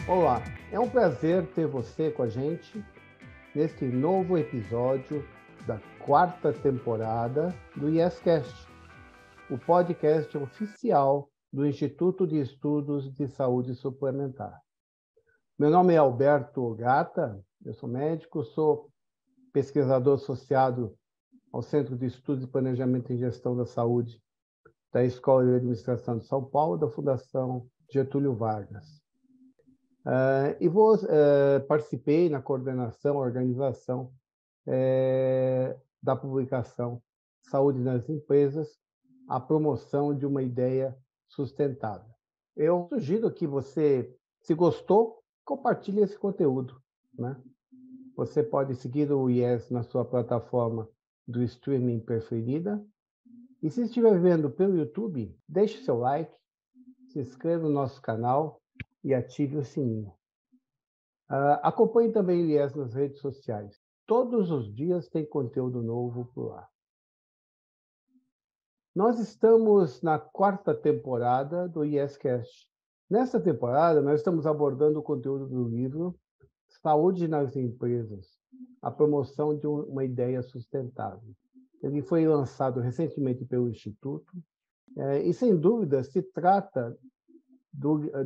Olá, é um prazer ter você com a gente neste novo episódio da quarta temporada do YesCast, o podcast oficial do Instituto de Estudos de Saúde Suplementar. Meu nome é Alberto Gata, eu sou médico, sou pesquisador associado ao Centro de Estudos de Planejamento e Gestão da Saúde da Escola de Administração de São Paulo, da Fundação Getúlio Vargas. Participei na coordenação, organização da publicação Saúde nas Empresas, a promoção de uma ideia sustentável. Eu sugiro que você, se gostou, compartilhe esse conteúdo, né? Você pode seguir o IES na sua plataforma do streaming preferida. E se estiver vendo pelo YouTube, deixe seu like, se inscreva no nosso canal e ative o sininho. Acompanhe também o IES nas redes sociais. Todos os dias tem conteúdo novo por lá. Nós estamos na quarta temporada do YesCast. Nesta temporada, nós estamos abordando o conteúdo do livro Saúde nas Empresas, a promoção de uma ideia sustentável. Ele foi lançado recentemente pelo Instituto e, sem dúvida, se trata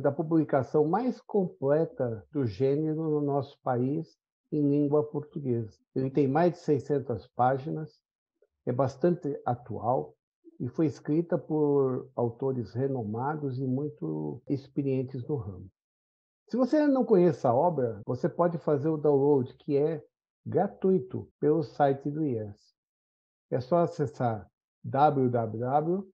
da publicação mais completa do gênero no nosso país em língua portuguesa. Ele tem mais de 600 páginas, é bastante atual e foi escrita por autores renomados e muito experientes no ramo. Se você não conhece a obra, você pode fazer o download, que é gratuito, pelo site do IES. É só acessar www.ies.org.br.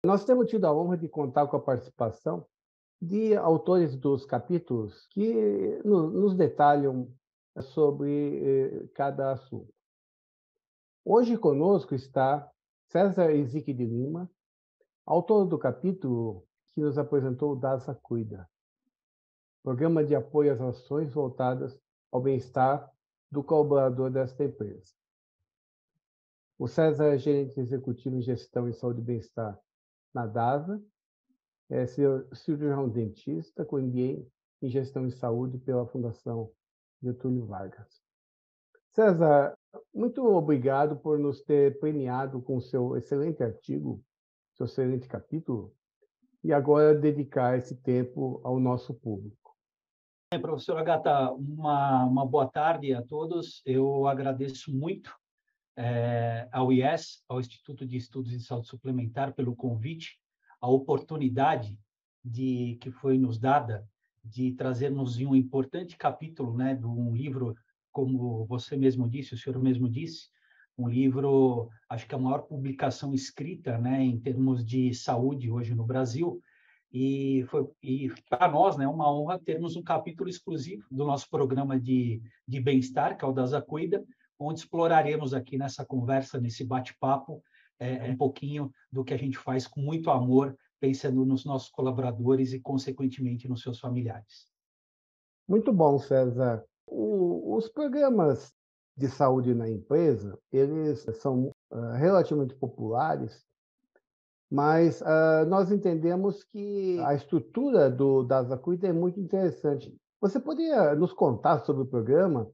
Nós temos tido a honra de contar com a participação de autores dos capítulos que nos detalham sobre cada assunto. Hoje conosco está César Ezique de Lima, autor do capítulo que nos apresentou o DASA Cuida, Programa de Apoio às Ações Voltadas ao Bem-Estar do Colaborador desta empresa. O César é gerente executivo em Gestão em Saúde e Bem-Estar na DASA, é cirurgião dentista com MBA em Gestão em Saúde pela Fundação Getúlio Vargas. César, muito obrigado por nos ter premiado com seu excelente artigo, seu excelente capítulo, e agora dedicar esse tempo ao nosso público. Professor Agata, uma boa tarde a todos. Eu agradeço muito ao IES, ao Instituto de Estudos em Saúde Suplementar, pelo convite, a oportunidade que foi nos dada de trazermos um importante capítulo, né, de um livro, como você mesmo disse, o senhor mesmo disse, um livro, acho que a maior publicação escrita, né, em termos de saúde hoje no Brasil. E para nós, né, uma honra termos um capítulo exclusivo do nosso programa de bem-estar, que é o DASA Cuida, onde exploraremos aqui nessa conversa, nesse bate-papo, um pouquinho do que a gente faz com muito amor, pensando nos nossos colaboradores e, consequentemente, nos seus familiares. Muito bom, César. Os programas de saúde na empresa, eles são relativamente populares, mas nós entendemos que a estrutura do DASA Cuida é muito interessante. Você poderia nos contar sobre o programa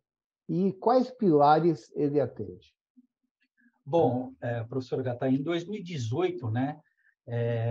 e quais pilares ele atende? Bom, professor Gata, em 2018, né,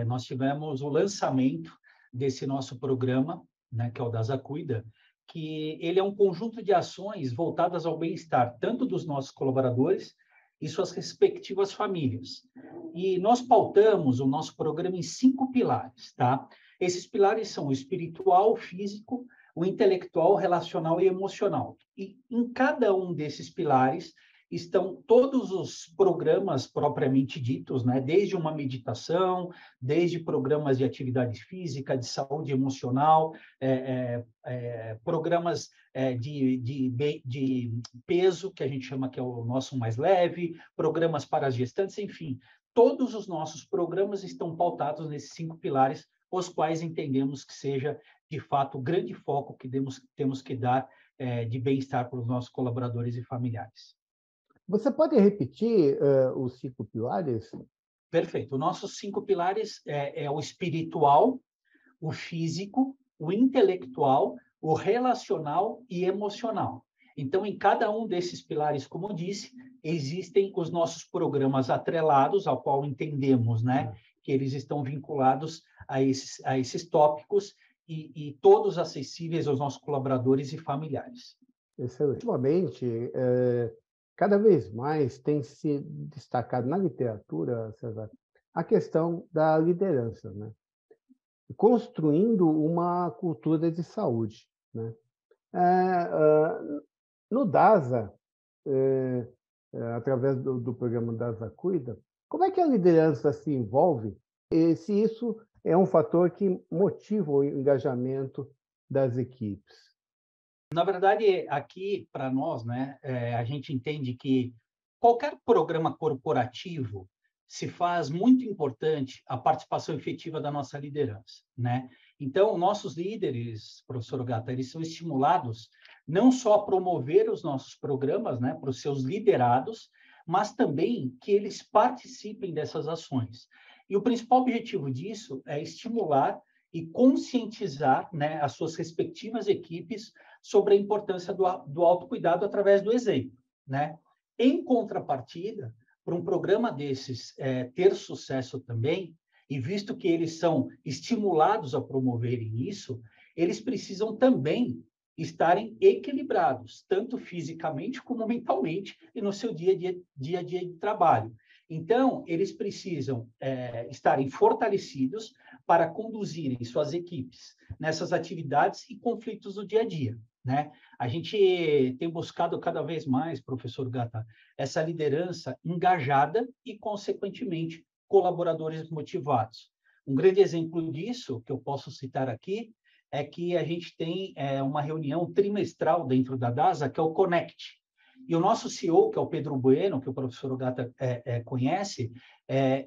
nós tivemos o lançamento desse nosso programa, né, que é o DASA Cuida, que ele é um conjunto de ações voltadas ao bem-estar, tanto dos nossos colaboradores e suas respectivas famílias. E nós pautamos o nosso programa em 5 pilares, tá? Esses pilares são o espiritual, o físico, o intelectual, o relacional e emocional. E em cada um desses pilares estão todos os programas propriamente ditos, né? Desde uma meditação, desde programas de atividade física, de saúde emocional, programas de peso, que a gente chama que é o nosso mais leve, programas para as gestantes, enfim. Todos os nossos programas estão pautados nesses 5 pilares, os quais entendemos que seja, de fato, o grande foco que temos que dar de bem-estar para os nossos colaboradores e familiares. Você pode repetir os 5 pilares? Perfeito. Os nossos 5 pilares é o espiritual, o físico, o intelectual, o relacional e emocional. Então, em cada um desses pilares, como eu disse, existem os nossos programas atrelados, ao qual entendemos, né, que eles estão vinculados a esses tópicos e todos acessíveis aos nossos colaboradores e familiares. Excelente. Ultimamente, cada vez mais tem se destacado na literatura, César, a questão da liderança, né? Construindo uma cultura de saúde, né? No DASA, através do programa DASA Cuida, como é que a liderança se envolve e se isso é um fator que motiva o engajamento das equipes? Na verdade, aqui, para nós, né, a gente entende que qualquer programa corporativo se faz muito importante a participação efetiva da nossa liderança, né? Então, nossos líderes, professor Gata, eles são estimulados não só a promover os nossos programas, né, para os seus liderados, mas também que eles participem dessas ações. E o principal objetivo disso é estimular e conscientizar, né, as suas respectivas equipes sobre a importância do autocuidado através do exemplo, né? Em contrapartida, para um programa desses ter sucesso também, e visto que eles são estimulados a promoverem isso, eles precisam também estarem equilibrados, tanto fisicamente como mentalmente, e no seu dia a dia de trabalho. Então, eles precisam estarem fortalecidos para conduzirem suas equipes nessas atividades e conflitos do dia a dia, né? A gente tem buscado cada vez mais, professor Gata, essa liderança engajada e, consequentemente, colaboradores motivados. Um grande exemplo disso, que eu posso citar aqui, é que a gente tem uma reunião trimestral dentro da DASA, que é o Connect. E o nosso CEO, que é o Pedro Bueno, que o professor Gata conhece,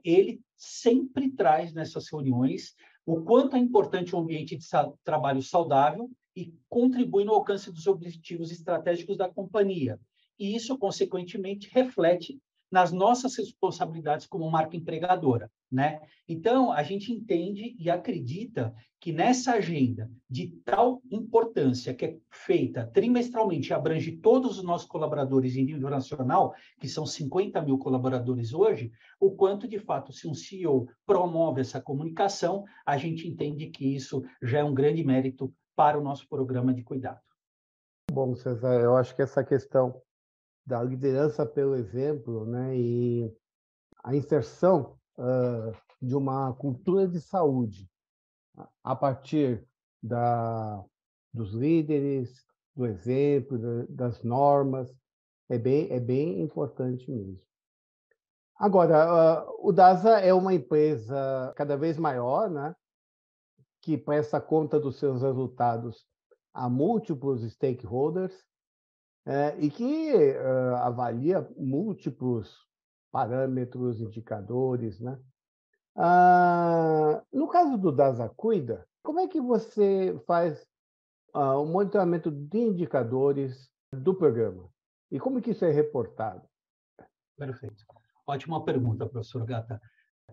ele sempre traz nessas reuniões o quanto é importante um ambiente de trabalho saudável e contribui no alcance dos objetivos estratégicos da companhia. E isso, consequentemente, reflete nas nossas responsabilidades como marca empregadora, né? Então, a gente entende e acredita que nessa agenda de tal importância, que é feita trimestralmente, abrange todos os nossos colaboradores em nível nacional, que são 50 mil colaboradores hoje, o quanto, de fato, se um CEO promove essa comunicação, a gente entende que isso já é um grande mérito para o nosso programa de cuidado. Bom, César, eu acho que essa questão da liderança pelo exemplo, né, e a inserção de uma cultura de saúde a partir dos líderes, do exemplo, das normas, é bem importante mesmo. Agora, o DASA é uma empresa cada vez maior, né, que presta conta dos seus resultados a múltiplos stakeholders, e que avalia múltiplos parâmetros, indicadores, né? No caso do DASA Cuida, como é que você faz o monitoramento de indicadores do programa? E como que isso é reportado? Perfeito. Ótima pergunta, professor Gata.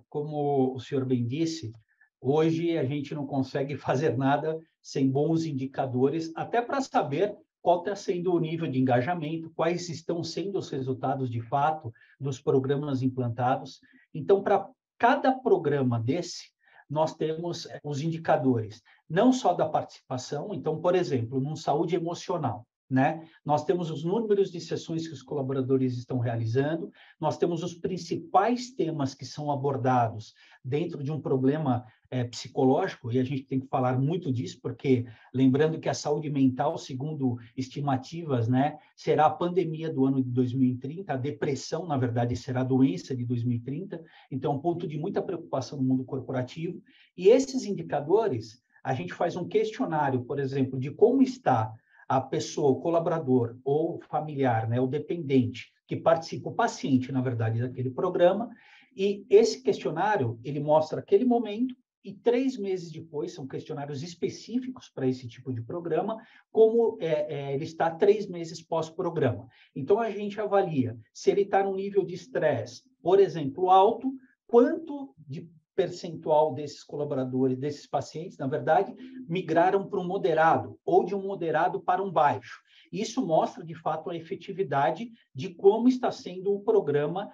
Como o senhor bem disse, hoje a gente não consegue fazer nada sem bons indicadores, até para saber qual está sendo o nível de engajamento, quais estão sendo os resultados de fato dos programas implantados. Então, para cada programa desse, nós temos os indicadores, não só da participação. Então, por exemplo, num saúde emocional, né? Nós temos os números de sessões que os colaboradores estão realizando, nós temos os principais temas que são abordados dentro de um problema psicológico, e a gente tem que falar muito disso, porque lembrando que a saúde mental, segundo estimativas, né, será a pandemia do ano de 2030, a depressão, na verdade, será a doença de 2030, então é um ponto de muita preocupação no mundo corporativo, e esses indicadores, a gente faz um questionário, por exemplo, de como está a pessoa, o colaborador ou familiar, né, o dependente, que participa, o paciente, na verdade, daquele programa, e esse questionário, ele mostra aquele momento, e 3 meses depois, são questionários específicos para esse tipo de programa, como ele está 3 meses pós-programa. Então, a gente avalia se ele está num nível de estresse, por exemplo, alto, quanto de percentual desses colaboradores, desses pacientes, na verdade, migraram para um moderado, ou de um moderado para um baixo. Isso mostra, de fato, a efetividade de como está sendo o programa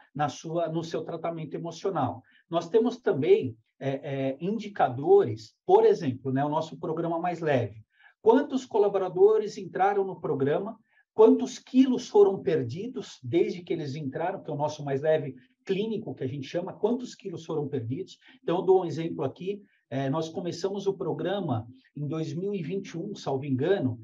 no seu tratamento emocional. Nós temos também indicadores, por exemplo, né, o nosso programa Mais Leve. Quantos colaboradores entraram no programa, quantos quilos foram perdidos desde que eles entraram, que é o nosso Mais Leve clínico, que a gente chama, quantos quilos foram perdidos. Então, eu dou um exemplo aqui. Nós começamos o programa em 2021, salvo engano,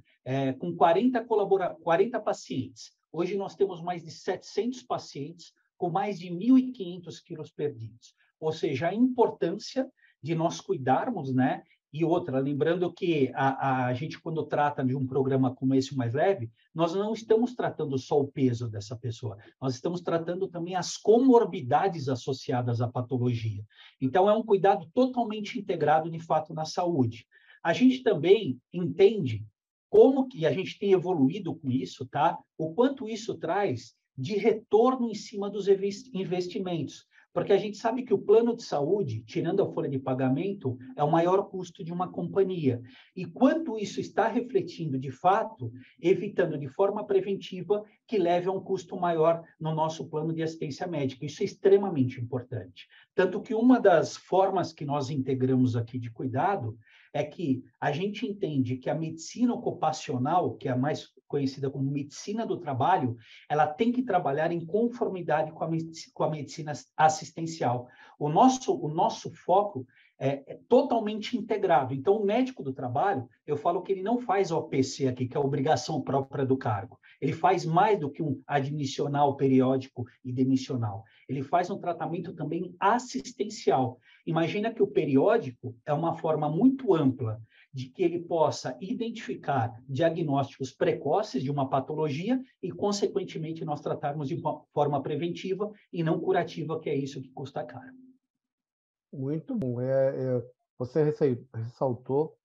com 40 pacientes. Hoje nós temos mais de 700 pacientes com mais de 1.500 quilos perdidos. Ou seja, a importância de nós cuidarmos, né? E outra, lembrando que a gente, quando trata de um programa como esse Mais Leve, nós não estamos tratando só o peso dessa pessoa, nós estamos tratando também as comorbidades associadas à patologia. Então, é um cuidado totalmente integrado, de fato, na saúde. A gente também entende como que a gente tem evoluído com isso, tá? O quanto isso traz de retorno em cima dos investimentos. Porque a gente sabe que o plano de saúde, tirando a folha de pagamento, é o maior custo de uma companhia. E quanto isso está refletindo, de fato, evitando de forma preventiva que leve a um custo maior no nosso plano de assistência médica. Isso é extremamente importante. Tanto que uma das formas que nós integramos aqui de cuidado é que a gente entende que a medicina ocupacional, que é a mais conhecida como medicina do trabalho, ela tem que trabalhar em conformidade com a medicina assistencial. O nosso foco é totalmente integrado. Então, o médico do trabalho, eu falo que ele não faz OPC aqui, que é a obrigação própria do cargo. Ele faz mais do que um admissional periódico e demissional. Ele faz um tratamento também assistencial. Imagina que o periódico é uma forma muito ampla de que ele possa identificar diagnósticos precoces de uma patologia e, consequentemente, nós tratarmos de uma forma preventiva e não curativa, que é isso que custa caro. Muito bom. Você ressaltou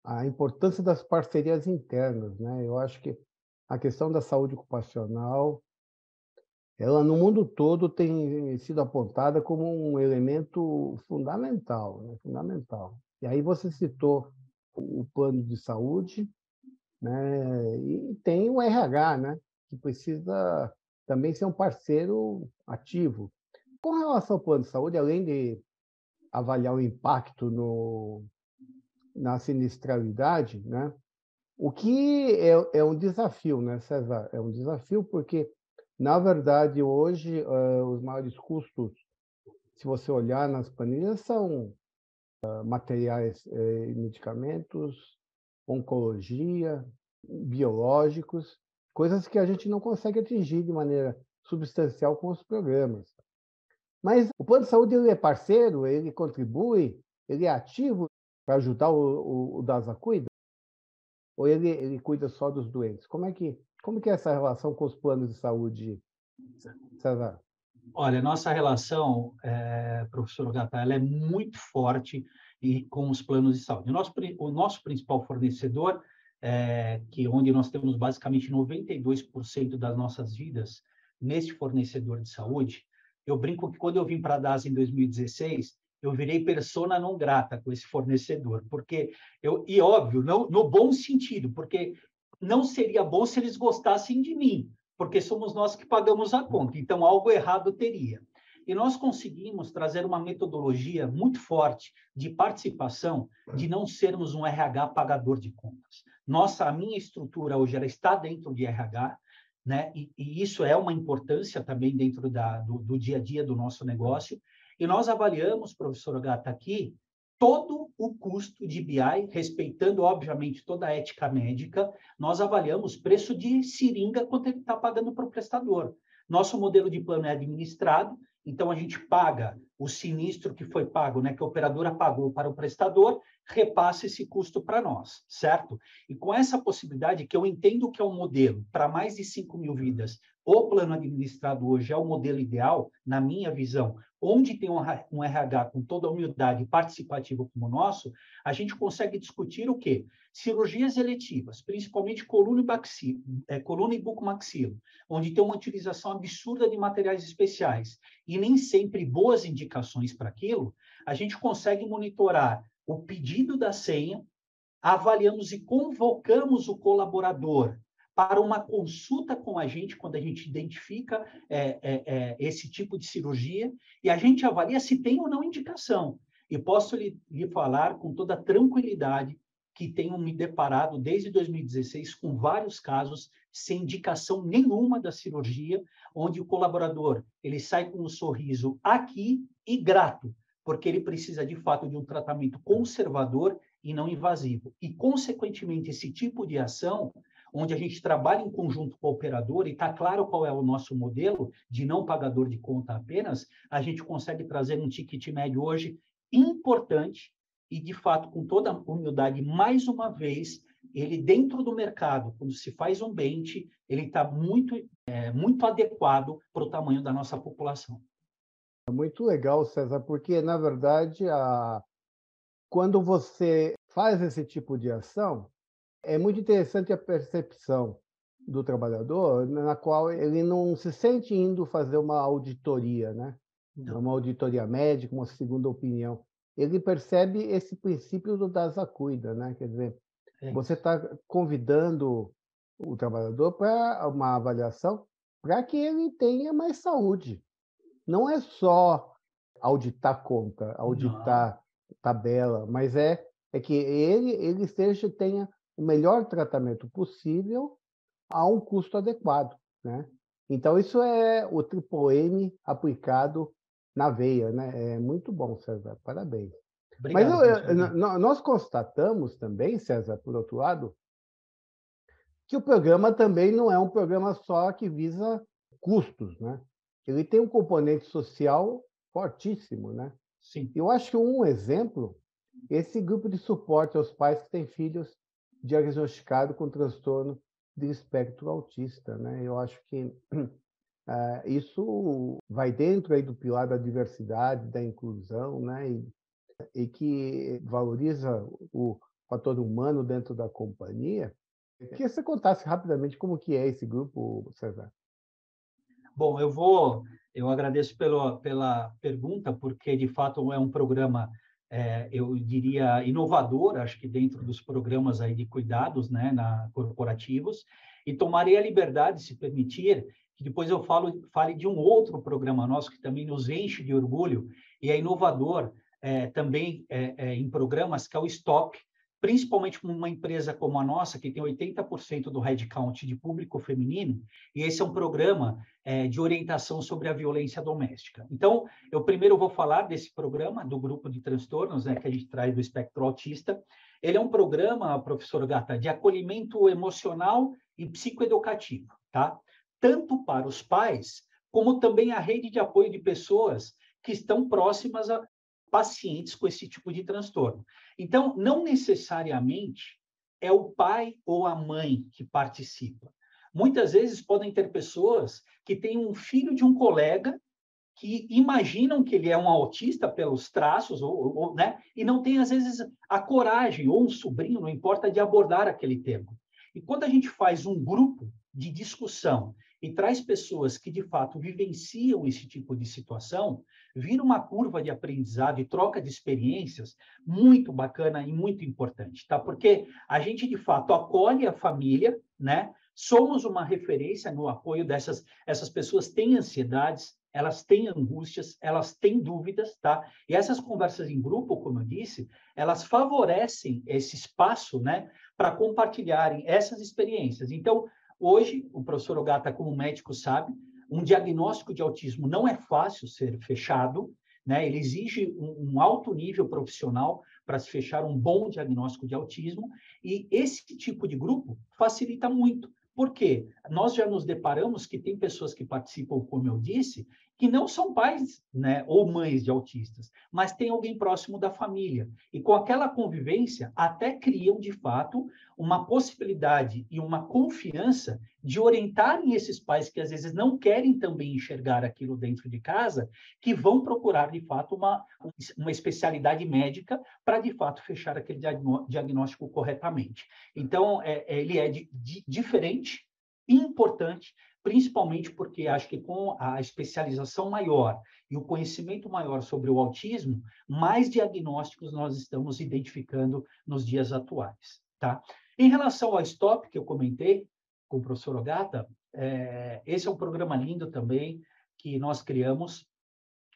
a importância das parcerias internas, né? Eu acho que a questão da saúde ocupacional, ela no mundo todo tem sido apontada como um elemento fundamental, né? Fundamental. E aí você citou o plano de saúde, né? E tem o RH, né? Que precisa também ser um parceiro ativo. Com relação ao plano de saúde, além de avaliar o impacto na sinistralidade, né? O que é um desafio, né, César? É um desafio porque, na verdade, hoje, os maiores custos, se você olhar nas planilhas, são materiais e medicamentos, oncologia, biológicos, coisas que a gente não consegue atingir de maneira substancial com os programas. Mas o plano de saúde ele é parceiro, ele contribui, ele é ativo para ajudar o DASA cuida? Ou ele cuida só dos doentes? Como que é essa relação com os planos de saúde, César? Olha, nossa relação, professor Gata, ela é muito forte com os planos de saúde. O nosso principal fornecedor, onde nós temos basicamente 92% das nossas vidas neste fornecedor de saúde, eu brinco que quando eu vim para a DASA em 2016, eu virei persona não grata com esse fornecedor, e óbvio, não, no bom sentido, porque não seria bom se eles gostassem de mim, porque somos nós que pagamos a conta, então algo errado teria. E nós conseguimos trazer uma metodologia muito forte de participação, de não sermos um RH pagador de contas. A minha estrutura hoje ela está dentro de RH, né? E isso é uma importância também dentro do dia a dia do nosso negócio. E nós avaliamos, professor Gata, aqui, todo o custo de BI, respeitando, obviamente, toda a ética médica, nós avaliamos preço de seringa quanto ele está pagando para o prestador. Nosso modelo de plano é administrado, então a gente paga o sinistro que foi pago, né, que a operadora pagou para o prestador, repassa esse custo para nós, certo? E com essa possibilidade, que eu entendo que é um modelo para mais de 5.000 vidas o plano administrado hoje é o modelo ideal, na minha visão, onde tem um RH com toda a humildade participativo como o nosso, a gente consegue discutir o quê? Cirurgias eletivas, principalmente coluna e bucomaxilo, onde tem uma utilização absurda de materiais especiais e nem sempre boas indicações para aquilo, a gente consegue monitorar o pedido da senha, avaliamos e convocamos o colaborador para uma consulta com a gente, quando a gente identifica esse tipo de cirurgia, e a gente avalia se tem ou não indicação. E posso lhe falar com toda tranquilidade que tenho me deparado desde 2016 com vários casos sem indicação nenhuma da cirurgia, onde o colaborador ele sai com um sorriso aqui e grato, porque ele precisa, de fato, de um tratamento conservador e não invasivo. E, consequentemente, esse tipo de ação, onde a gente trabalha em conjunto com o operador e está claro qual é o nosso modelo de não pagador de conta apenas, a gente consegue trazer um ticket médio hoje importante e, de fato, com toda a humildade, mais uma vez, ele dentro do mercado, quando se faz um bench, ele está muito adequado para o tamanho da nossa população. É muito legal, César, porque, na verdade, quando você faz esse tipo de ação, é muito interessante a percepção do trabalhador, na qual ele não se sente indo fazer uma auditoria, né? Não. Uma auditoria médica, uma segunda opinião. Ele percebe esse princípio do dasa cuida, né? Quer dizer, você está convidando o trabalhador para uma avaliação para que ele tenha mais saúde. Não é só auditar conta, auditar tabela, mas é que ele tenha o melhor tratamento possível a um custo adequado, né? Então, isso é o M aplicado na veia, né? É muito bom, César, parabéns. Obrigado, Mas nós constatamos também, César, por outro lado, que o programa também não é um programa só que visa custos, né? Ele tem um componente social fortíssimo, né? Sim. Eu acho que um exemplo é esse grupo de suporte aos pais que têm filhos diagnosticados com transtorno de espectro autista, né? Eu acho que isso vai dentro aí do pilar da diversidade, da inclusão, né? E que valoriza o fator humano dentro da companhia. Queria que você contasse rapidamente como que é esse grupo, César. Bom, eu agradeço pela pergunta, porque, de fato, é um programa, eu diria, inovador, acho que dentro dos programas aí de cuidados, né, corporativos, e tomarei a liberdade, se permitir, que depois eu fale de um outro programa nosso que também nos enche de orgulho e é inovador também em programas, que é o STOP, principalmente com uma empresa como a nossa, que tem 80% do headcount de público feminino, e esse é um programa de orientação sobre a violência doméstica. Então, eu primeiro vou falar desse programa, do grupo de transtornos, né, que a gente traz do espectro autista. Ele é um programa, professor Gata, de acolhimento emocional e psicoeducativo, tá? Tanto para os pais, como também a rede de apoio de pessoas que estão próximas a pacientes com esse tipo de transtorno. Então, não necessariamente é o pai ou a mãe que participa. Muitas vezes podem ter pessoas que têm um filho de um colega que imaginam que ele é um autista pelos traços, né? E não tem, às vezes, a coragem, ou um sobrinho, não importa, de abordar aquele tema. E quando a gente faz um grupo de discussão e traz pessoas que, de fato, vivenciam esse tipo de situação, vira uma curva de aprendizado e troca de experiências muito bacana e muito importante, tá? Porque a gente, de fato, acolhe a família, né? Somos uma referência no apoio essas pessoas têm ansiedades, elas têm angústias, elas têm dúvidas, tá? E essas conversas em grupo, como eu disse, elas favorecem esse espaço, né, para compartilharem essas experiências. Então, hoje, o professor Ogata, como médico, sabe, um diagnóstico de autismo não é fácil ser fechado, né? Ele exige um alto nível profissional para se fechar um bom diagnóstico de autismo, e esse tipo de grupo facilita muito. Por quê? Nós já nos deparamos que tem pessoas que participam, como eu disse, que não são pais, né, ou mães de autistas, mas tem alguém próximo da família. E com aquela convivência, até criam, de fato, uma possibilidade e uma confiança de orientarem esses pais que às vezes não querem também enxergar aquilo dentro de casa, que vão procurar, de fato, uma especialidade médica para, de fato, fechar aquele diagnóstico corretamente. Então, ele é diferente e importante, principalmente porque acho que com a especialização maior e o conhecimento maior sobre o autismo, mais diagnósticos nós estamos identificando nos dias atuais, tá? Em relação ao STOP, que eu comentei com o professor Ogata, esse é um programa lindo também, que nós criamos.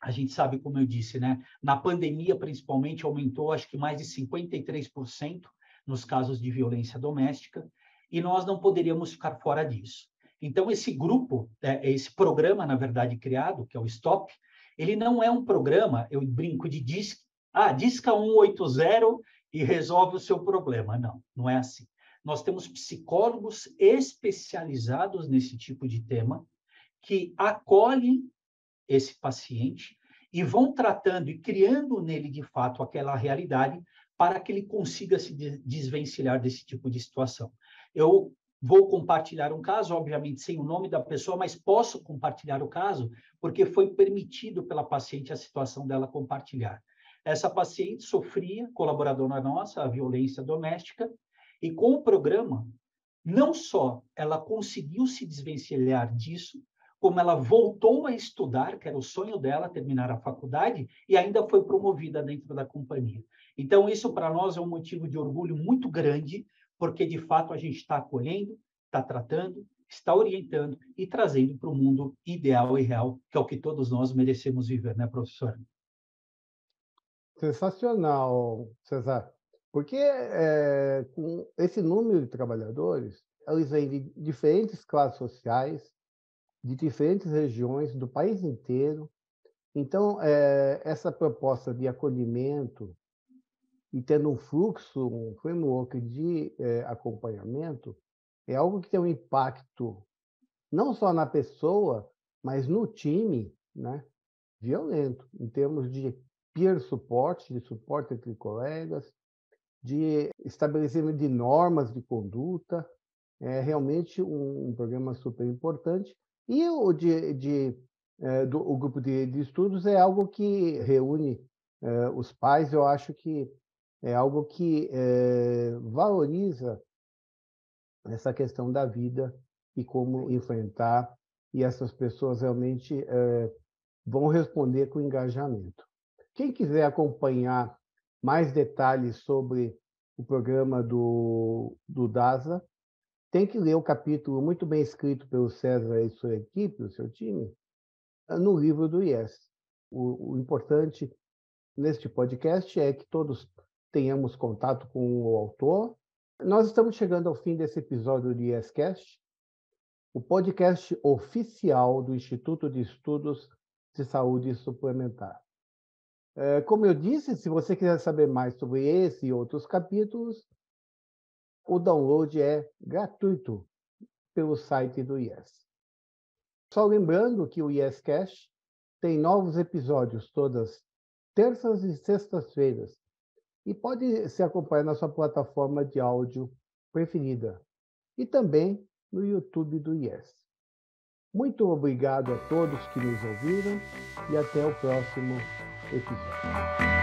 A gente sabe, como eu disse, né? Na pandemia, principalmente, aumentou, acho que mais de 53% nos casos de violência doméstica, e nós não poderíamos ficar fora disso. Então, esse grupo, esse programa, na verdade, criado, que é o STOP, ele não é um programa, eu brinco de disca 180 e resolve o seu problema. Não, não é assim. Nós temos psicólogos especializados nesse tipo de tema, que acolhem esse paciente e vão tratando e criando nele, de fato, aquela realidade para que ele consiga se desvencilhar desse tipo de situação. Eu vou compartilhar um caso, obviamente sem o nome da pessoa, mas posso compartilhar o caso porque foi permitido pela paciente a situação dela compartilhar. Essa paciente sofria, colaboradora nossa, a violência doméstica, e com o programa, não só ela conseguiu se desvencilhar disso, como ela voltou a estudar, que era o sonho dela, terminar a faculdade, e ainda foi promovida dentro da companhia. Então, isso para nós é um motivo de orgulho muito grande, porque, de fato, a gente está acolhendo, está tratando, está orientando e trazendo para o mundo ideal e real, que é o que todos nós merecemos viver, né, professor? Sensacional, César. Porque com esse número de trabalhadores, eles vêm de diferentes classes sociais, de diferentes regiões do país inteiro. Então, essa proposta de acolhimento e tendo um fluxo, um framework de acompanhamento, é algo que tem um impacto não só na pessoa, mas no time, né, violento, em termos de peer support, de suporte entre colegas, de estabelecimento de normas de conduta. É realmente um programa super importante. E o o grupo de estudos é algo que reúne os pais. Eu acho que é algo que valoriza essa questão da vida e como enfrentar, e essas pessoas realmente vão responder com engajamento. Quem quiser acompanhar mais detalhes sobre o programa do DASA, tem que ler o capítulo muito bem escrito pelo César e sua equipe, o seu time, no livro do IES. O importante neste podcast é que todos tenhamos contato com o autor. Nós estamos chegando ao fim desse episódio do IEScast, o podcast oficial do Instituto de Estudos de Saúde Suplementar. Como eu disse, se você quiser saber mais sobre esse e outros capítulos, o download é gratuito pelo site do IES. Só lembrando que o IEScast tem novos episódios todas terças e sextas-feiras e pode se acompanhar na sua plataforma de áudio preferida e também no YouTube do IES. Muito obrigado a todos que nos ouviram e até o próximo episódio.